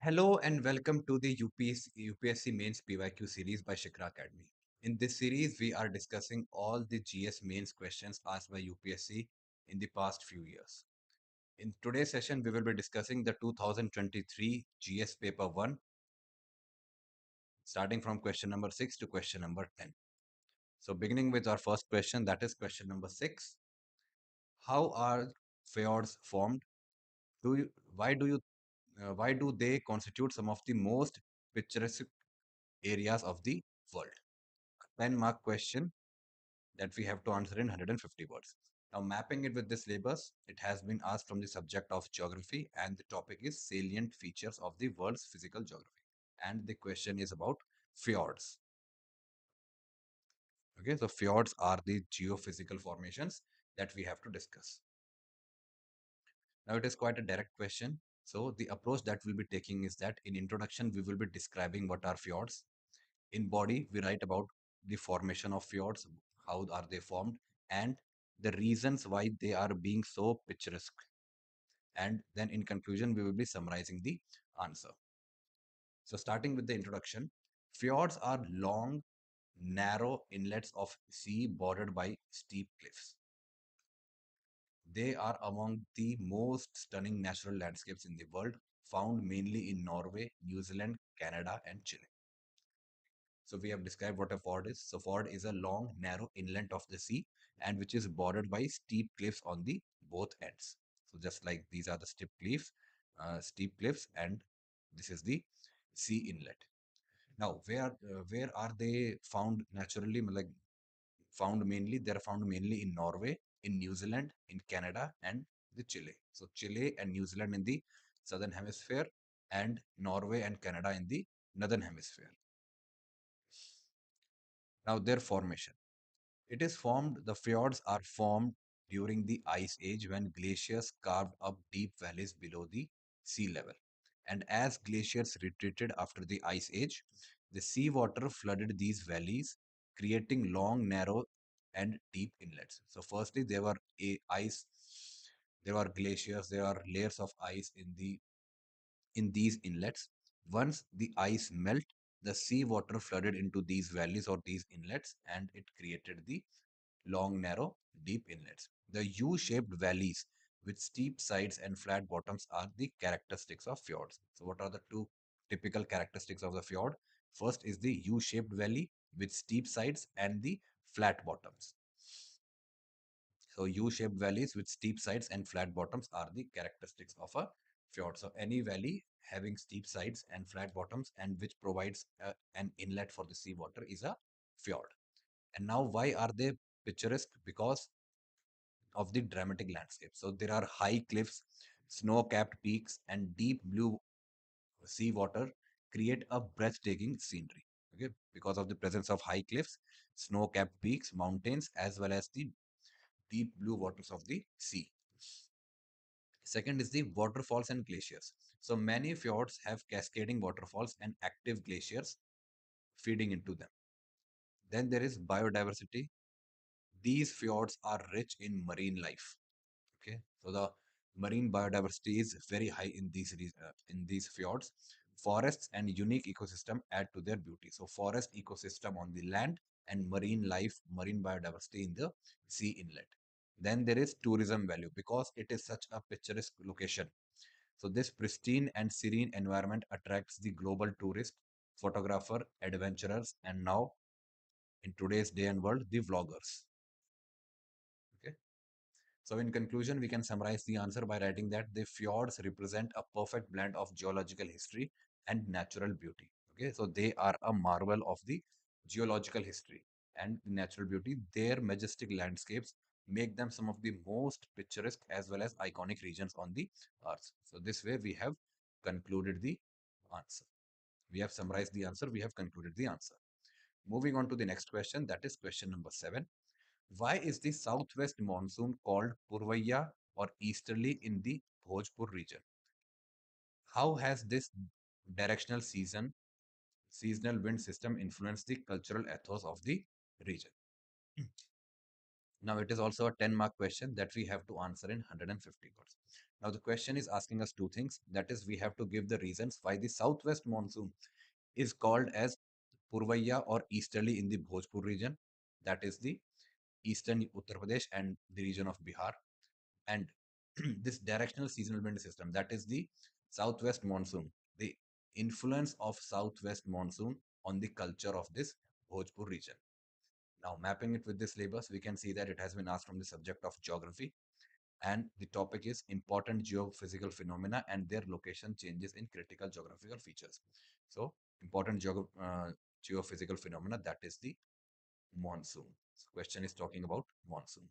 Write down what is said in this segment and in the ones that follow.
Hello and welcome to the UPSC Mains PYQ series by Shikara Academy. In this series, we are discussing all the GS Mains questions asked by UPSC in the past few years. In today's session, we will be discussing the 2023 GS Paper 1, starting from question number 6 to question number 10. So beginning with our first question, that is question number 6. How are fjords formed? Do you, why do you why do they constitute some of the most picturesque areas of the world? 10-mark question that we have to answer in 150 words. Now, mapping it with the syllabus, it has been asked from the subject of geography, and the topic is salient features of the world's physical geography. And the question is about fjords. Okay, so fjords are the geophysical formations that we have to discuss. Now, it is quite a direct question. So, the approach that we'll be taking is that in introduction, we will be describing what are fjords. In body, we write about the formation of fjords, how are they formed, and the reasons why they are being so picturesque. And then in conclusion, we will be summarizing the answer. So starting with the introduction, fjords are long, narrow inlets of sea bordered by steep cliffs. They are among the most stunning natural landscapes in the world, found mainly in Norway, New Zealand, Canada, and Chile. So we have described what a fjord is. So fjord is a long, narrow inlet of the sea and which is bordered by steep cliffs on the both ends. So just like these are the steep cliffs, and this is the sea inlet. Now, where are they found naturally? Like found mainly, they are found mainly in Norway, in New Zealand, in Canada, and the Chile. So Chile and New Zealand in the southern hemisphere, and Norway and Canada in the northern hemisphere. Now, their formation. The fjords are formed during the Ice Age when glaciers carved up deep valleys below the sea level. And as glaciers retreated after the Ice Age, the seawater flooded these valleys, creating long, narrow, and deep inlets. So, firstly, there were glaciers, there are layers of ice in these inlets. Once the ice melt, the seawater flooded into these valleys or these inlets, and it created the long, narrow, deep inlets. The U-shaped valleys with steep sides and flat bottoms are the characteristics of fjords. So, what are the two typical characteristics of the fjord? First is the U-shaped valley with steep sides and the flat bottoms. So U-shaped valleys with steep sides and flat bottoms are the characteristics of a fjord. So any valley having steep sides and flat bottoms and which provides an inlet for the seawater is a fjord. And now why are they picturesque? Because of the dramatic landscape. So there are high cliffs, snow-capped peaks, and deep blue seawater create a breathtaking scenery. Okay, because of the presence of high cliffs, snow-capped peaks, mountains, as well as the deep blue waters of the sea. Second is the waterfalls and glaciers. So many fjords have cascading waterfalls and active glaciers feeding into them. Then there is biodiversity. These fjords are rich in marine life. Okay, so the marine biodiversity is very high in these fjords. Forests and unique ecosystem add to their beauty. So forest ecosystem on the land and marine life, marine biodiversity in the sea inlet. Then there is tourism value because it is such a picturesque location. So this pristine and serene environment attracts the global tourist, photographer, adventurers, and now in today's day and world, the vloggers. Okay. So in conclusion, we can summarize the answer by writing that the fjords represent a perfect blend of geological history and natural beauty. Okay, so they are a marvel of the geological history and the natural beauty. Their majestic landscapes make them some of the most picturesque as well as iconic regions on the earth. So this way we have concluded the answer. We have summarized the answer. We have concluded the answer. Moving on to the next question, that is question number 7. Why is the southwest monsoon called Purvaya or easterly in the Bhojpur region? How has this directional seasonal wind system influenced the cultural ethos of the region? Now, it is also a 10-mark question that we have to answer in 150 words. Now the question is asking us two things. That is, we have to give the reasons why the southwest monsoon is called as Purvaya or easterly in the Bhojpur region. That is the eastern Uttar Pradesh and the region of Bihar. And this directional seasonal wind system, that is the southwest monsoon, the influence of southwest monsoon on the culture of this Bhojpur region. Now, mapping it with the syllabus, we can see that it has been asked from the subject of geography, and the topic is important geophysical phenomena and their location changes in critical geographical features. So, important geophysical phenomena, that is the monsoon. So question is talking about monsoon.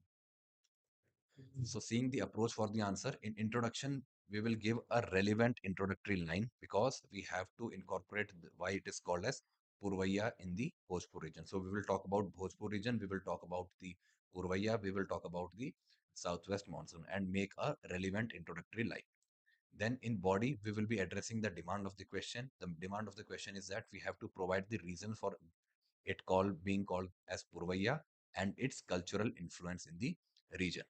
So seeing the approach for the answer, in introduction, we will give a relevant introductory line because we have to incorporate why it is called as Purvaya in the Bhojpur region. So we will talk about Bhojpur region, we will talk about the Purvaya, we will talk about the southwest monsoon and make a relevant introductory line. Then in body, we will be addressing the demand of the question. The demand of the question is that we have to provide the reason for it being called as Purvaya and its cultural influence in the region.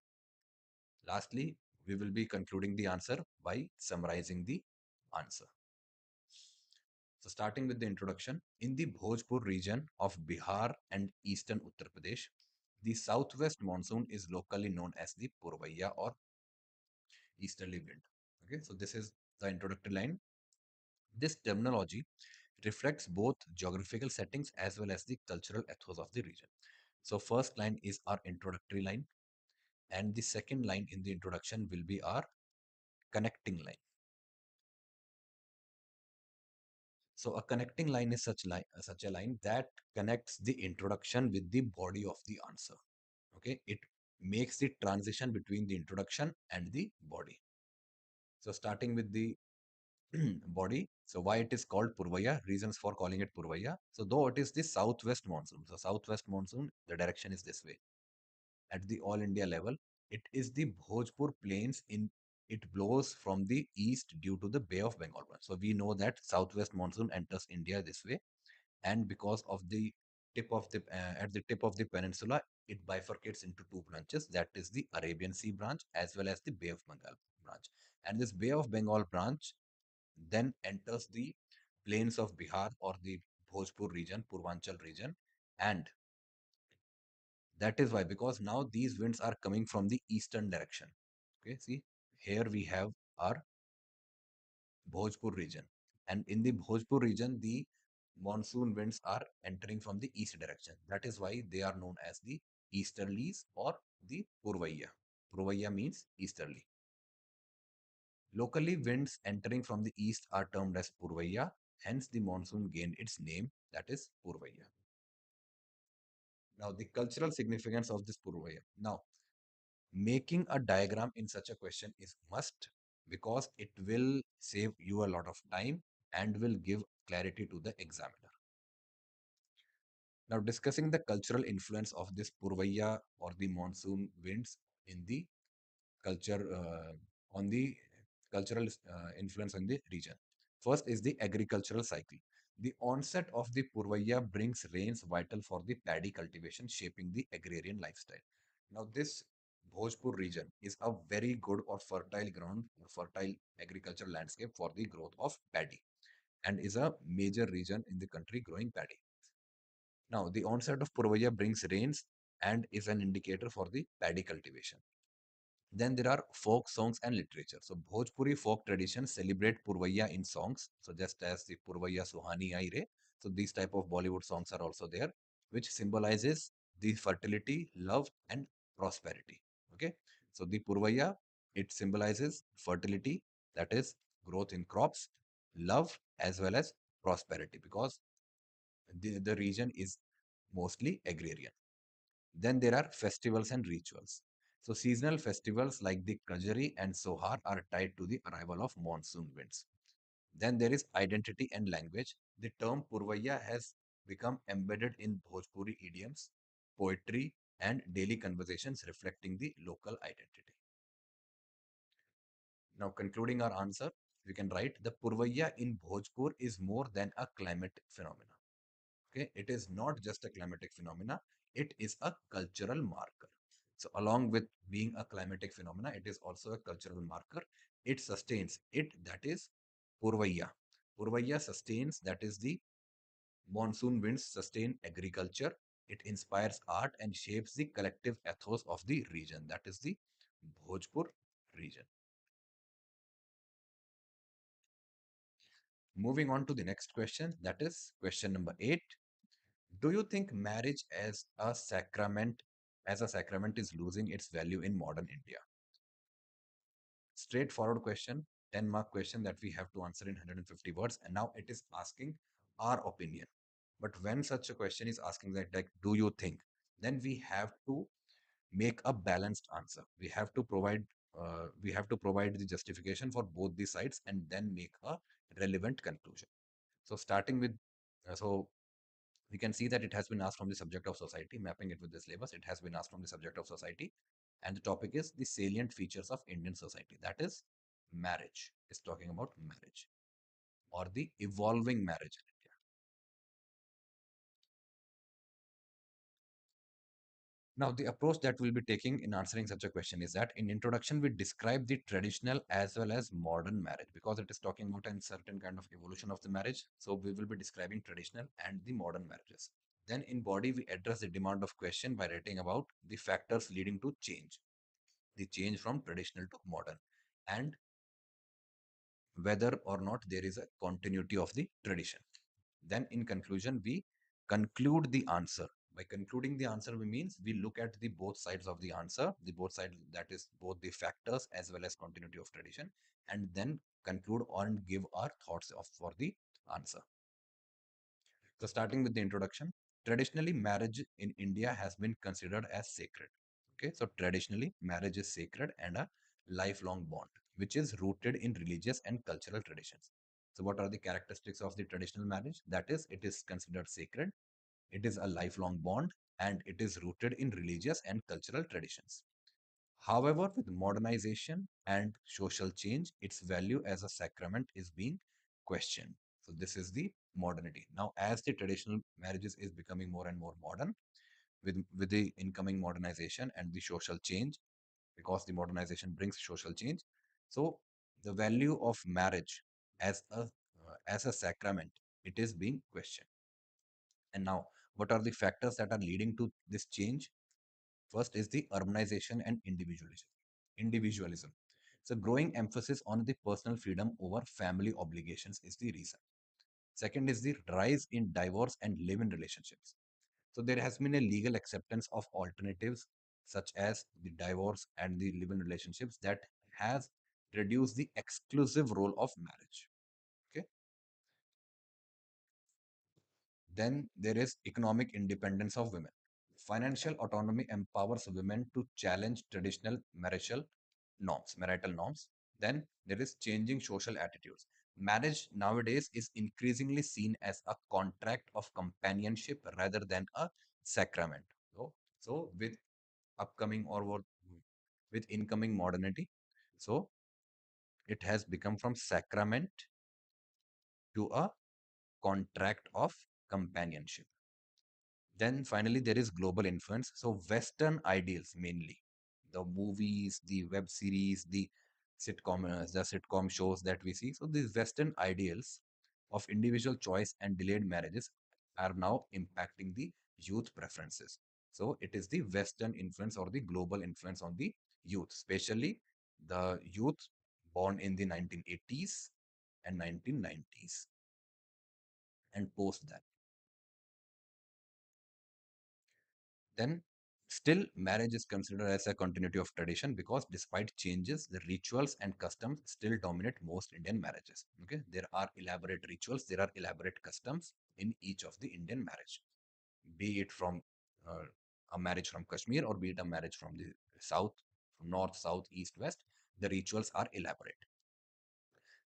Lastly, we will be concluding the answer by summarizing the answer. So starting with the introduction, in the Bhojpur region of Bihar and eastern Uttar Pradesh, the southwest monsoon is locally known as the Purvaya or easterly wind. Okay, so this is the introductory line. This terminology reflects both geographical settings as well as the cultural ethos of the region. So first line is our introductory line, and the second line in the introduction will be our connecting line. So a connecting line is such a line that connects the introduction with the body of the answer. Okay, it makes the transition between the introduction and the body. So starting with the body. So why it is called Purvaya? Reasons for calling it Purvaya. So though it is the southwest monsoon. So southwest monsoon, the direction is this way. At the all India level, it is the Bhojpur plains in it blows from the east due to the Bay of Bengal. So we know that southwest monsoon enters India this way, and because of the at the tip of the peninsula, it bifurcates into two branches. That is the Arabian Sea branch as well as the Bay of Bengal branch. And this Bay of Bengal branch then enters the plains of Bihar or the Bhojpur region, Purvanchal region, and that is why, because now these winds are coming from the eastern direction. Okay, see, here we have our Bhojpur region. And in the Bhojpur region, the monsoon winds are entering from the east direction. That is why they are known as the easterlies or the Purvaya. Purvaya means easterly. Locally, winds entering from the east are termed as Purvaya. Hence, the monsoon gained its name, that is Purvaya. Now, the cultural significance of this Purvaya. Now, making a diagram in such a question is must because it will save you a lot of time and will give clarity to the examiner. Now discussing the cultural influence of this Purvaya or the monsoon winds in the culture on the cultural influence on the region. First is the agricultural cycle. The onset of the Purvaya brings rains vital for the paddy cultivation, shaping the agrarian lifestyle. Now, this Bhojpur region is a very good or fertile ground or fertile agricultural landscape for the growth of paddy and is a major region in the country growing paddy. Now, the onset of Purvaya brings rains and is an indicator for the paddy cultivation. Then there are folk songs and literature. So Bhojpuri folk traditions celebrate Purvaya in songs. So just as the Purvaya Suhani Aire. So these type of Bollywood songs are also there, which symbolizes the fertility, love, and prosperity. Okay. So the Purvaya, it symbolizes fertility, that is growth in crops, love, as well as prosperity, because the region is mostly agrarian. Then there are festivals and rituals. So seasonal festivals like the Kajari and Sohar are tied to the arrival of monsoon winds. Then there is identity and language. The term Purvaya has become embedded in Bhojpuri idioms, poetry, and daily conversations reflecting the local identity. Now, concluding our answer, we can write the Purvaya in Bhojpur is more than a climatic phenomena. Okay, it is not just a climatic phenomena, it is a cultural marker. So along with being a climatic phenomena, it is also a cultural marker It sustains. It, that is Purvaya. Purvaya sustains, that is the monsoon winds sustain agriculture. It inspires art and shapes the collective ethos of the region. That is the Bhojpur region. Moving on to the next question, that is question number 8. Do you think marriage as a sacrament is losing its value in modern India? Straightforward question, 10-mark question that we have to answer in 150 words. And now it is asking our opinion. But when such a question is asking that, like, do you think? Then we have to make a balanced answer. We have to provide the justification for both the sides and then make a relevant conclusion. So starting with, so we can see that it has been asked from the subject of society, mapping it with the syllabus. It has been asked from the subject of society, and the topic is the salient features of Indian society. That is marriage. Is talking about marriage or the evolving marriage in India. Now, the approach that we'll be taking in answering such a question is that in introduction, we describe the traditional as well as modern marriage because it is talking about a certain kind of evolution of the marriage. So we will be describing traditional and the modern marriages. Then in body, we address the demand of question by writing about the factors leading to change, the change from traditional to modern, and whether or not there is a continuity of the tradition. Then in conclusion, we conclude the answer. By concluding the answer, we means we look at the both sides of the answer, the both sides, that is both the factors as well as continuity of tradition, and then conclude and give our thoughts of for the answer. So starting with the introduction, traditionally marriage in India has been considered as sacred. Okay, so traditionally marriage is sacred and a lifelong bond, which is rooted in religious and cultural traditions. So what are the characteristics of the traditional marriage? That is, it is considered sacred, it is a lifelong bond, and it is rooted in religious and cultural traditions. However, with modernization and social change, its value as a sacrament is being questioned. So this is the modernity. Now, as the traditional marriages is becoming more and more modern, with the incoming modernization and the social change, because the modernization brings social change, so the value of marriage as a sacrament, it is being questioned. And now, what are the factors that are leading to this change? First is the urbanization and individualism. Individualism. So growing emphasis on the personal freedom over family obligations is the reason. Second is the rise in divorce and live-in relationships. So there has been a legal acceptance of alternatives such as the divorce and the live-in relationships that has reduced the exclusive role of marriage. Okay. Then there is economic independence of women. Financial autonomy empowers women to challenge traditional marital norms. Then there is changing social attitudes. Marriage nowadays is increasingly seen as a contract of companionship rather than a sacrament. So with upcoming or with incoming modernity, so it has become from sacrament to a contract of companionship. Then finally, there is global influence. So Western ideals mainly, the movies, the web series, the sitcom shows that we see. So these Western ideals of individual choice and delayed marriages are now impacting the youth preferences. So it is the Western influence or the global influence on the youth, especially the youth born in the 1980s and 1990s and post that. Then still marriage is considered as a continuity of tradition because despite changes, the rituals and customs still dominate most Indian marriages. Okay, there are elaborate rituals, there are elaborate customs in each of the Indian marriage, be it from uh, a marriage from Kashmir or be it a marriage from the south, from north, south, east, west. The rituals are elaborate.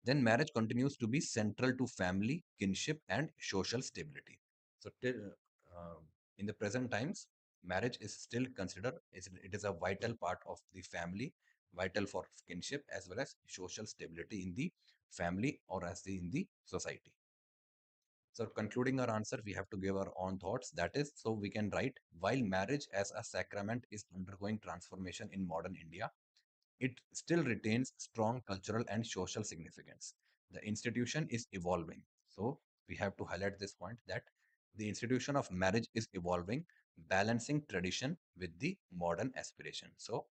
Then marriage continues to be central to family, kinship, and social stability. So, uh, in the present times, marriage is still considered, it is a vital part of the family, vital for kinship as well as social stability in the family or in the society. So, concluding our answer, we have to give our own thoughts. That is, so we can write, while marriage as a sacrament is undergoing transformation in modern India, it still retains strong cultural and social significance. The institution is evolving. So we have to highlight this point that the institution of marriage is evolving, balancing tradition with the modern aspiration. So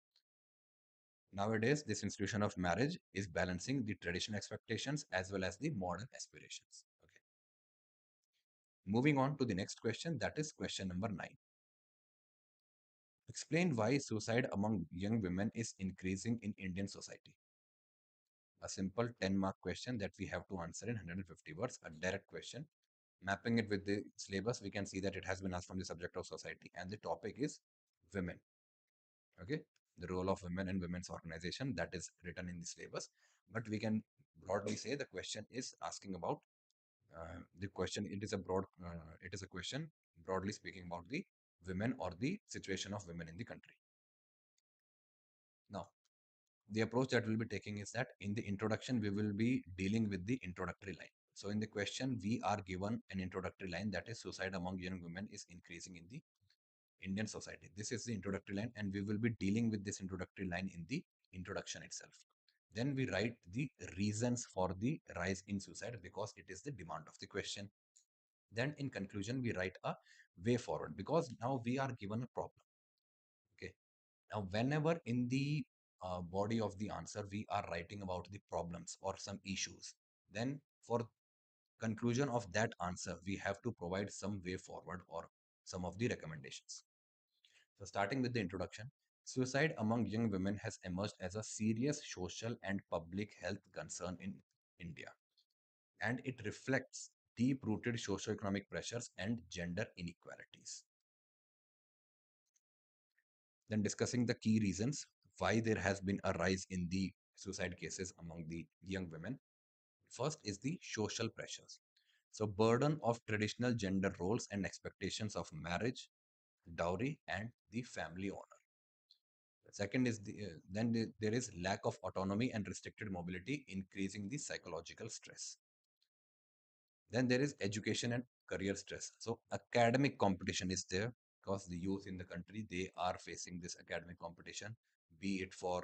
nowadays, this institution of marriage is balancing the traditional expectations as well as the modern aspirations. Okay. Moving on to the next question, that is question number 9. Explain why suicide among young women is increasing in Indian society. A simple 10-mark question that we have to answer in 150 words, a direct question. Mapping it with the syllabus, we can see that it has been asked from the subject of society and the topic is women. Okay, the role of women in women's organization, that is written in the syllabus. But we can broadly say the question is asking about the question. It is a question broadly speaking about the women or the situation of women in the country. Now, the approach that we'll be taking is that in the introduction, we will be dealing with the introductory line. So in the question, we are given an introductory line that is suicide among young women is increasing in the Indian society. This is the introductory line, and we will be dealing with this introductory line in the introduction itself. Then we write the reasons for the rise in suicide because it is the demand of the question. Then in conclusion, we write a way forward because now we are given a problem. Okay. Now, whenever in the body of the answer, we are writing about the problems or some issues, then for conclusion of that answer, we have to provide some way forward or some of the recommendations. So starting with the introduction, suicide among young women has emerged as a serious social and public health concern in India, and it reflects deep-rooted socio-economic pressures and gender inequalities. Then discussing the key reasons why there has been a rise in the suicide cases among the young women. First is the social pressures. So burden of traditional gender roles and expectations of marriage, dowry, and the family honor. Second is there is lack of autonomy and restricted mobility, increasing the psychological stress. Then there is education and career stress. So academic competition is there because the youth in the country, they are facing this academic competition, be it for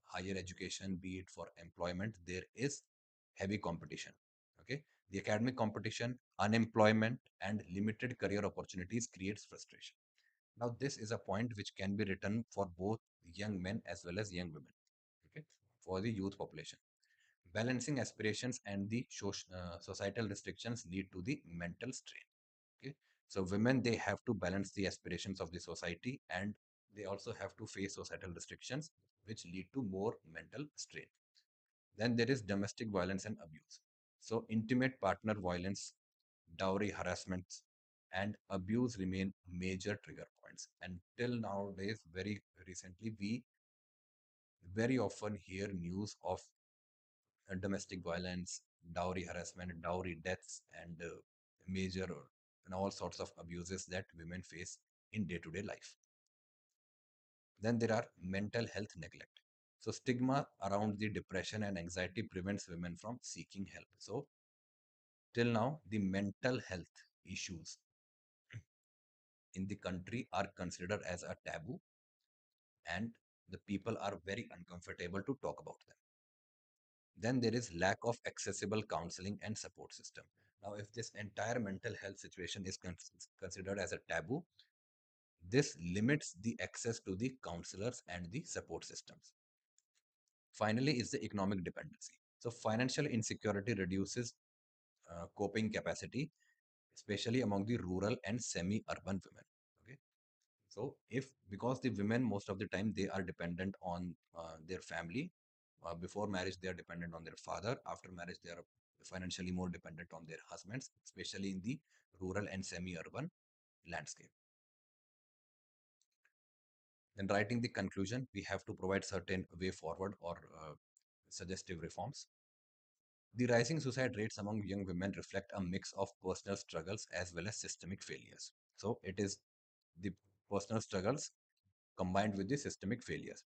higher education, be it for employment. There is heavy competition. Okay, the academic competition, unemployment, and limited career opportunities creates frustration. Now, this is a point which can be written for both young men as well as young women. Okay, for the youth population. Balancing aspirations and the societal restrictions lead to the mental strain. Okay, so women, they have to balance the aspirations of the society and they also have to face societal restrictions which lead to more mental strain. Then there is domestic violence and abuse. So intimate partner violence, dowry harassment, and abuse remain major trigger points. And till nowadays, very recently, we very often hear news of domestic violence, dowry harassment, dowry deaths, and major and all sorts of abuses that women face in day-to-day life. Then there are mental health neglect. So stigma around the depression and anxiety prevents women from seeking help. So till now, the mental health issues in the country are considered as a taboo and the people are very uncomfortable to talk about them. Then there is lack of accessible counseling and support system. Now, if this entire mental health situation is considered as a taboo, this limits the access to the counselors and the support systems. Finally, is the economic dependency. So, financial insecurity reduces coping capacity, especially among the rural and semi-urban women. Okay, so if because the women most of the time they are dependent on their family. Before marriage, they are dependent on their father. After marriage, they are financially more dependent on their husbands, especially in the rural and semi-urban landscape. Then writing the conclusion, we have to provide certain way forward or suggestive reforms. The rising suicide rates among young women reflect a mix of personal struggles as well as systemic failures. So it is the personal struggles combined with the systemic failures.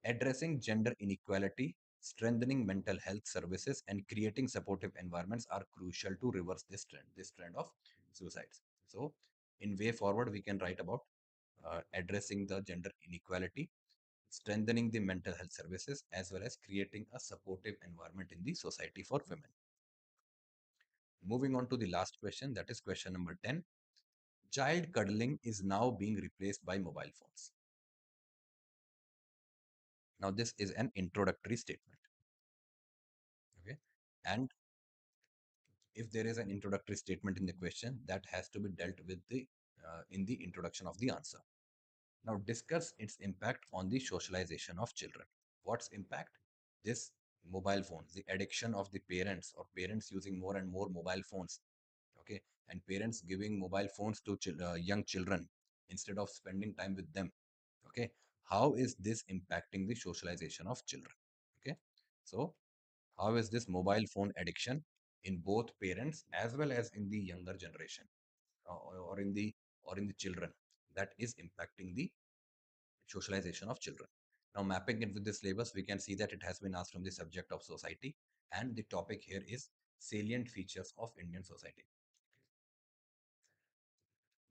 Addressing gender inequality, strengthening mental health services, and creating supportive environments are crucial to reverse this trend of suicides. So, in way forward, we can write about addressing the gender inequality, strengthening the mental health services, as well as creating a supportive environment in the society for women. Moving on to the last question, that is question number 10. Child cuddling is now being replaced by mobile phones. Now, this is an introductory statement. Okay. And if there is an introductory statement in the question, that has to be dealt with in the introduction of the answer. Now, discuss its impact on the socialization of children. What's impact? This mobile phones, the addiction of the parents, or parents using more and more mobile phones. Okay. And parents giving mobile phones to young children instead of spending time with them. Okay. How is this impacting the socialization of children? Okay. So, how is this mobile phone addiction in both parents as well as in the younger generation, or in the children, that is impacting the socialization of children? Now, mapping it with the syllabus, we can see that it has been asked from the subject of society, and the topic here is salient features of Indian society.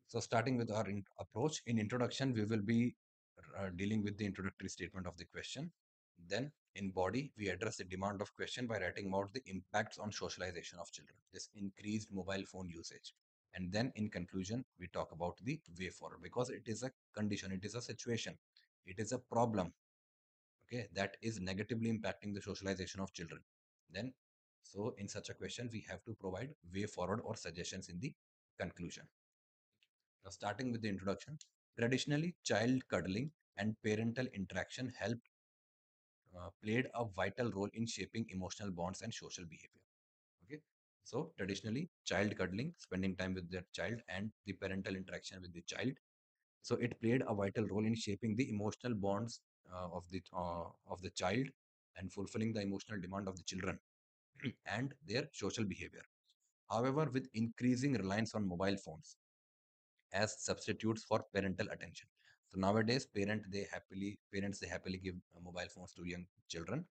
So, starting with our approach, in introduction, we will be dealing with the introductory statement of the question. Then, in body, we address the demand of question by writing about the impacts on socialization of children, this increased mobile phone usage. And then, in conclusion, we talk about the way forward, because it is a condition, it is a situation, it is a problem, okay, that is negatively impacting the socialization of children. Then, so in such a question, we have to provide way forward or suggestions in the conclusion. Now, starting with the introduction, traditionally, child cuddling and parental interaction played a vital role in shaping emotional bonds and social behavior. Okay, so traditionally, child cuddling, spending time with their child, and the parental interaction with the child, so it played a vital role in shaping the emotional bonds of the child and fulfilling the emotional demand of the children and their social behavior. However, with increasing reliance on mobile phones as substitutes for parental attention. So nowadays, parents they happily give mobile phones to young children.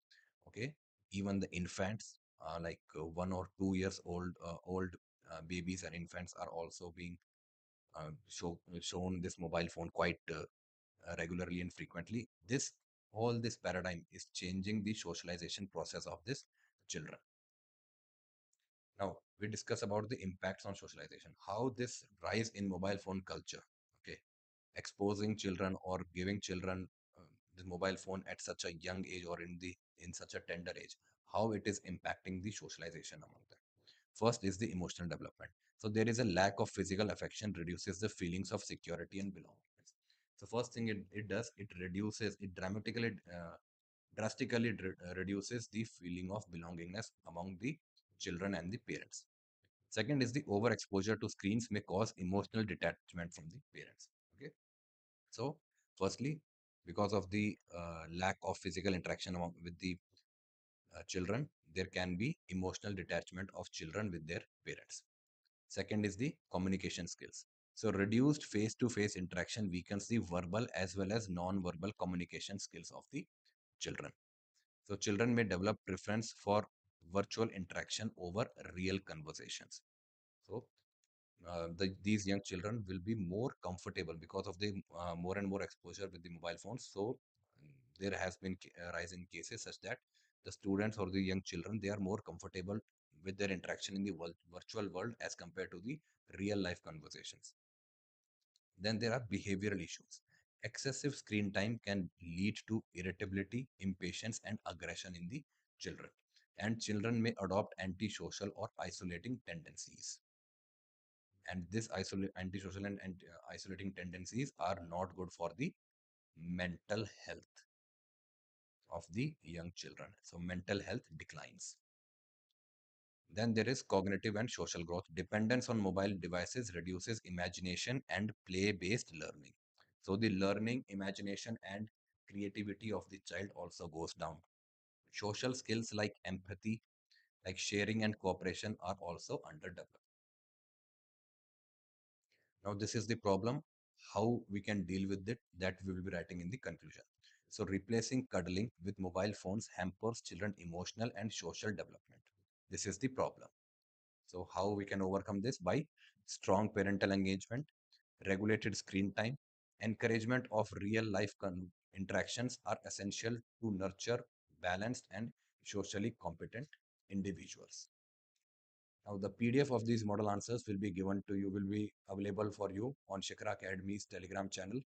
Okay, even the infants, like 1 or 2 years old babies and infants are also being shown this mobile phone quite regularly and frequently. This paradigm is changing the socialization process of this children. Now, we discuss about the impacts on socialization, how this rise in mobile phone culture, okay, exposing children or giving children the mobile phone at such a young age, or in such a tender age, how it is impacting the socialization among them. First is the emotional development. So there is a lack of physical affection reduces the feelings of security and belongingness. So first thing it does, it drastically reduces the feeling of belongingness among the children and the parents. Second is the overexposure to screens may cause emotional detachment from the parents. Okay, so firstly, because of the lack of physical interaction with the children, there can be emotional detachment of children with their parents. Second is the communication skills. So reduced face-to-face interaction weakens the verbal as well as non-verbal communication skills of the children. So children may develop preference for virtual interaction over real conversations. So these young children will be more comfortable because of the more and more exposure with the mobile phones. So there has been a rise in cases such that the students or the young children, they are more comfortable with their interaction in the virtual world as compared to the real life conversations. Then there are behavioral issues. Excessive screen time can lead to irritability, impatience, and aggression in the children. And children may adopt antisocial or isolating tendencies. And this antisocial and isolating tendencies are not good for the mental health of the young children. So mental health declines. Then there is cognitive and social growth. Dependence on mobile devices reduces imagination and play-based learning. So the learning, imagination, and creativity of the child also goes down. Social skills like empathy, like sharing and cooperation, are also underdeveloped. Now, this is the problem. How we can deal with it, that we will be writing in the conclusion. So, replacing cuddling with mobile phones hampers children emotional and social development. This is the problem. So, how we can overcome this? By strong parental engagement, regulated screen time, encouragement of real life interactions are essential to nurture balanced and socially competent individuals. Now, the PDF of these model answers will be given to you, will be available for you on Shikara Academy's Telegram channel.